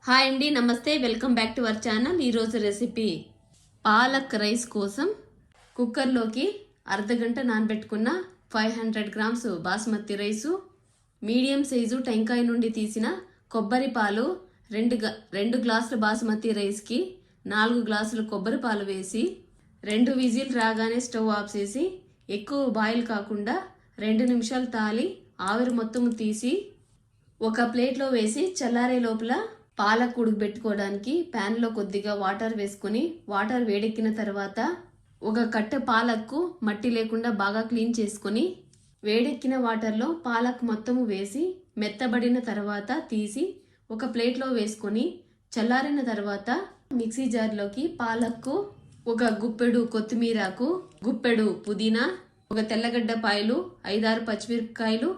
Hi అండి, నమస్తే. Welcome back to our channel. ఈరోజు రెసిపీ పాలక్ రైస్ కోసం కుక్కర్లోకి అర్ధగంట నానబెట్టుకున్న 500 grams basmati rice, medium size టెంకాయ నుండి తీసిన కొబ్బరి పాలు, 2 గ్లాసుల బాస్మతి రైస్కి 4 గ్లాసులు కొబ్బరి పాలు వేసి 2 విజిల్ రాగానే స్టవ్ ఆఫ్ చేసి ఎక్కువ బాయిల్ కాకుండా 2 నిమిషాలు తాలి ఆవిరి మొత్తం తీసి ఒక ప్లేట్లో వేసి చల్లారే లోపల పాలక్ ఉడకబెట్టుకోవడానికి ప్యాన్లో కొద్దిగా వాటర్ వేసుకొని వాటర్ వేడెక్కిన తర్వాత ఒక కట్టె పాలక్కు మట్టి లేకుండా బాగా క్లీన్ చేసుకొని వేడెక్కిన వాటర్లో పాలక్ మొత్తము వేసి మెత్తబడిన తర్వాత తీసి ఒక ప్లేట్లో వేసుకొని చల్లారిన తర్వాత మిక్సీ జార్లోకి పాలక్కు, ఒక గుప్పెడు కొత్తిమీరకు, గుప్పెడు పుదీనా, ఒక తెల్లగడ్డ పాయలు, 5-6 పచ్చిమిరపకాయలు,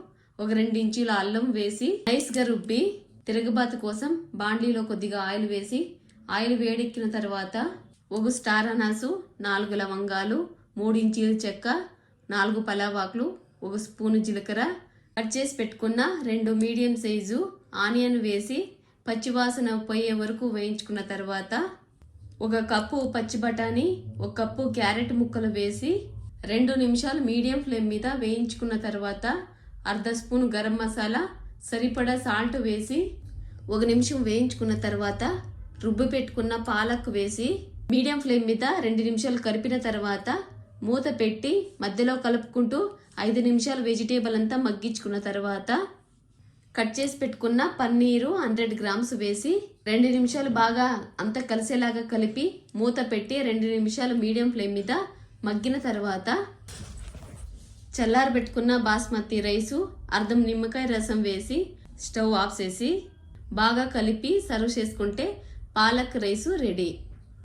ఒక 2 ఇంచుల అల్లం వేసి నైస్గా రుబ్బి తిరగబాతు కోసం బాండ్లీలో కొద్దిగా ఆయిల్ వేసి ఆయిల్ వేడెక్కిన తర్వాత ఒక స్టార్ అనాసు, 4 లవంగాలు, 3 ఇంచీల చెక్క, 4 పలావాకులు, 1 స్పూను జీలకర్ర, కట్ చేసి పెట్టుకున్న 2 మీడియం సైజు ఆనియన్ వేసి పచ్చివాసన పోయే వరకు వేయించుకున్న తర్వాత 1 కప్పు పచ్చి బఠానీ, 1 కప్పు క్యారెట్ ముక్కలు వేసి 2 నిమిషాలు మీడియం ఫ్లేమ్ మీద వేయించుకున్న తర్వాత 1/2 స్పూన్ గరం మసాలా, సరిపడా సాల్ట్ వేసి 1 నిమిషం వేయించుకున్న తర్వాత రుబ్బి పెట్టుకున్న పాలక్ వేసి మీడియం ఫ్లేమ్ మీద 2 నిమిషాలు కలిపిన తర్వాత మూత పెట్టి మధ్యలో కలుపుకుంటూ 5 నిమిషాలు వెజిటేబుల్ అంతా మగ్గించుకున్న తర్వాత కట్ చేసి పెట్టుకున్న పన్నీరు 100 గ్రామ్స్ వేసి 2 నిమిషాలు బాగా అంతా కలిసేలాగా కలిపి మూత పెట్టి 2 నిమిషాలు మీడియం ఫ్లేమ్ మీద మగ్గిన తర్వాత చల్లారబెట్టుకున్న బాస్మతి రైసు, అర్ధం నిమ్మకాయ రసం వేసి స్టవ్ ఆఫ్ చేసి బాగా కలిపి సర్వ్ చేసుకుంటే పాలక్ రైసు రెడీ.